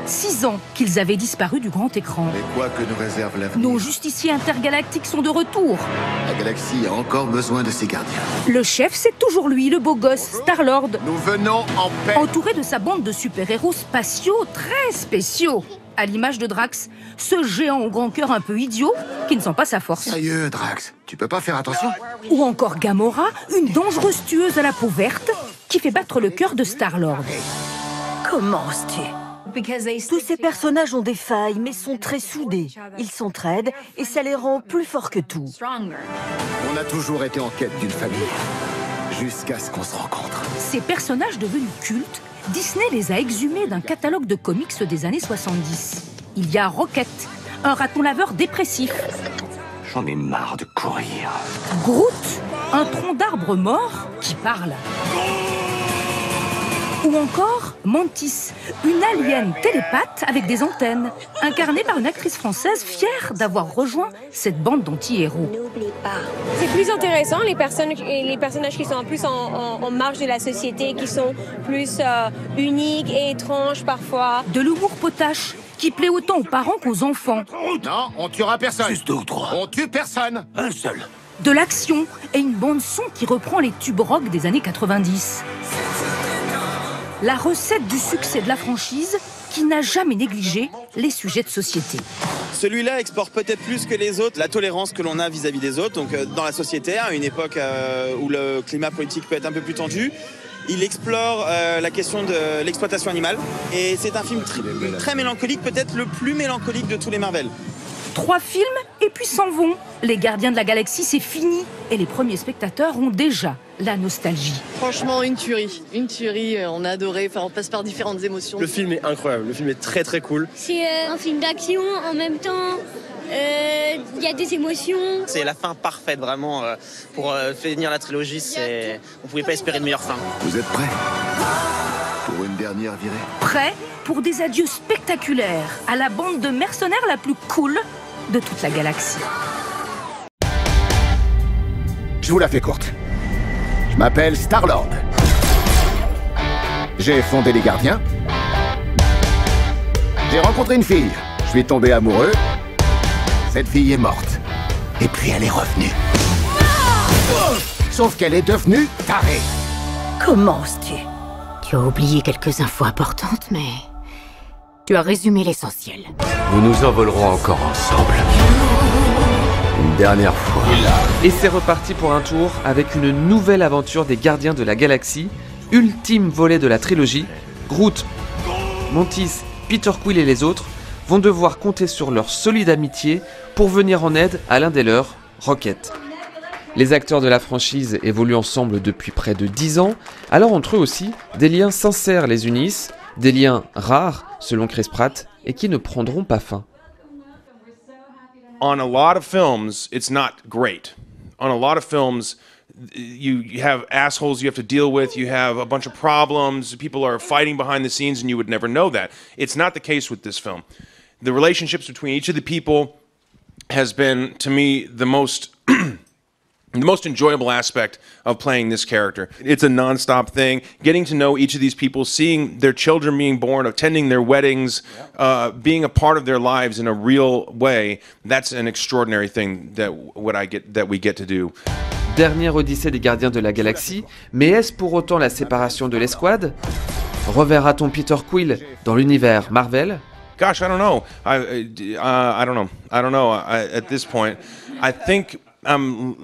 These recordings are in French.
6 ans qu'ils avaient disparu du grand écran. Mais quoi que nous réserve l'avenir, Nos justiciers intergalactiques sont de retour. la galaxie a encore besoin de ses gardiens. Le chef, c'est toujours lui, le beau gosse, Star-Lord, Nous venons en paix. entouré de sa bande de super-héros spatiaux très spéciaux. À l'image de Drax, ce géant au grand cœur un peu idiot qui ne sent pas sa force. Sérieux, Drax, tu peux pas faire attention? Ou encore Gamora, une dangereuse tueuse à la peau verte qui fait battre le cœur de Star-Lord. Commences-tu? Tous ces personnages ont des failles, mais sont très soudés. Ils s'entraident et ça les rend plus forts que tout. On a toujours été en quête d'une famille. Jusqu'à ce qu'on se rencontre. Ces personnages devenus cultes, Disney les a exhumés d'un catalogue de comics des années 70. Il y a Rocket, un raton laveur dépressif. J'en ai marre de courir. Groot, un tronc d'arbre mort qui parle. Ou encore Mantis, une alien télépathe avec des antennes, incarnée par une actrice française fière d'avoir rejoint cette bande d'anti-héros. C'est plus intéressant, les personnages qui sont plus en marge de la société, qui sont plus uniques et étranges parfois. De l'humour potache, qui plaît autant aux parents qu'aux enfants. Non, on tuera personne. Juste 2 ou 3. On tue personne. Un seul. De l'action et une bande-son qui reprend les tubes rock des années 90. La recette du succès de la franchise qui n'a jamais négligé les sujets de société. Celui-là exporte peut-être plus que les autres la tolérance que l'on a vis-à-vis des autres. Donc dans la société, à une époque où le climat politique peut être un peu plus tendu, il explore la question de l'exploitation animale. Et c'est un film très mélancolique, peut-être le plus mélancolique de tous les Marvel. 3 films et puis s'en vont. Les Gardiens de la Galaxie, c'est fini. Et les premiers spectateurs ont déjà la nostalgie. Franchement, une tuerie, on a adoré, on passe par différentes émotions. Le film est incroyable, le film est très très cool. C'est un film d'action, en même temps, il y a des émotions. C'est la fin parfaite, vraiment, pour finir la trilogie, on pouvait pas espérer de meilleure fin. Vous êtes prêts pour une dernière virée? Prêts pour des adieux spectaculaires à la bande de mercenaires la plus cool de toute la galaxie. Je vous la fais courte. Je m'appelle Star-Lord. J'ai fondé les Gardiens. J'ai rencontré une fille. Je suis tombé amoureux. Cette fille est morte. Et puis elle est revenue. Sauf qu'elle est devenue tarée. Commences-tu? Tu as oublié quelques infos importantes, mais tu as résumé l'essentiel. Nous nous envolerons encore ensemble. Une dernière fois. Et c'est reparti pour un tour avec une nouvelle aventure des Gardiens de la Galaxie, ultime volet de la trilogie. Groot, Mantis, Peter Quill et les autres vont devoir compter sur leur solide amitié pour venir en aide à l'un des leurs, Rocket. Les acteurs de la franchise évoluent ensemble depuis près de 10 ans, alors entre eux aussi, des liens sincères les unissent, des liens rares, selon Chris Pratt, et qui ne prendront pas fin. On a lot of films, it's not great. On a lot of films, you have assholes you have to deal with, you have a bunch of problems, people are fighting behind the scenes and you would never know that. It's not the case with this film. The relationships between each of the people has been, to me, the most enjoyable aspect of playing this character. It's a non-stop thing, getting to know each of these people, seeing their children being born, attending their weddings, being a part of their lives in a real way. That's an extraordinary thing that we get to do. Dernière odyssée des Gardiens de la Galaxie, mais est-ce pour autant la séparation de l'escouade? Reverra-t-on Peter Quill dans l'univers Marvel? Gosh, I don't know. I don't know. At this point, I think I'm,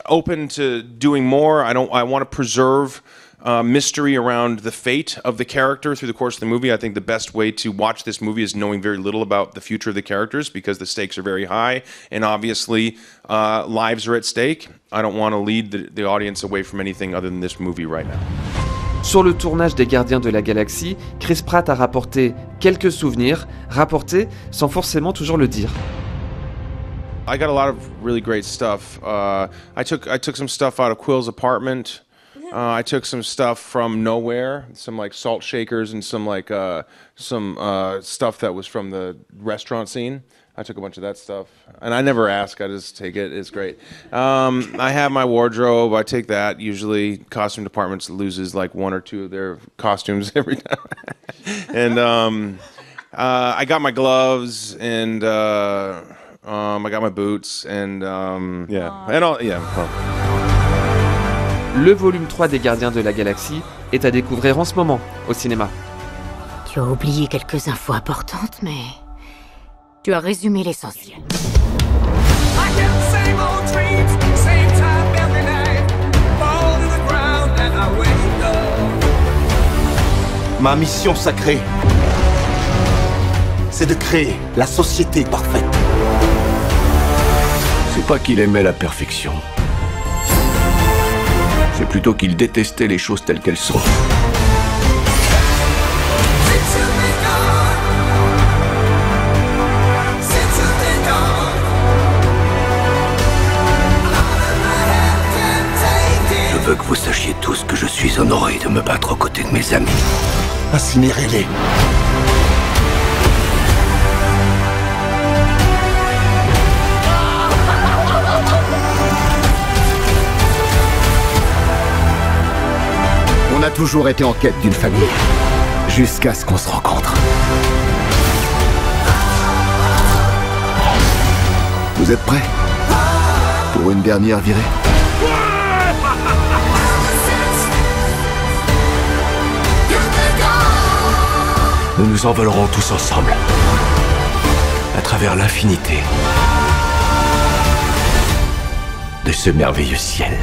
open to doing more. I want to preserve mystery around the fate of the character through the course of the movie. I think the best way to watch this movie is knowing very little about the future of the characters because the stakes are very high and obviously lives are at stake. I don't want to lead the audience away from anything other than this movie right now. Sur le tournage des Gardiens de la Galaxie, Chris Pratt a rapporté quelques souvenirs, rapportés sans forcément toujours le dire. I got a lot of really great stuff. I took some stuff out of Quill's apartment. I took some stuff from nowhere, some like salt shakers and some stuff that was from the restaurant scene. I took a bunch of that stuff. And I never ask, I just take it. It's great. I have my wardrobe. I take that. Usually costume departments loses like 1 or 2 of their costumes every time. And I got my gloves and I got my boots and yeah. And all, yeah. Well. Le volume 3 des Gardiens de la Galaxie est à découvrir en ce moment au cinéma. Tu as oublié quelques infos importantes, mais tu as résumé l'essentiel. Ma mission sacrée, c'est de créer la société parfaite. C'est pas qu'il aimait la perfection. C'est plutôt qu'il détestait les choses telles qu'elles sont. Je veux que vous sachiez tous que je suis honoré de me battre aux côtés de mes amis. Incinérez-les. On a toujours été en quête d'une famille, jusqu'à ce qu'on se rencontre. Vous êtes prêts pour une dernière virée? Nous nous envolerons tous ensemble, à travers l'infinité de ce merveilleux ciel.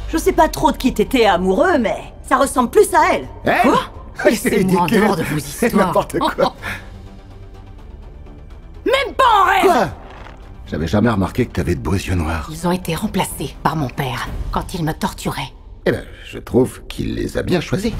Je sais pas trop de qui t'étais amoureux, mais ça ressemble plus à elle. Quoi? Laissez-moi en dehors de vos histoires. N'importe quoi. Même pas en rêve. Quoi? J'avais jamais remarqué que t'avais de beaux yeux noirs. Ils ont été remplacés par mon père quand il me torturait. Eh ben, je trouve qu'il les a bien choisis.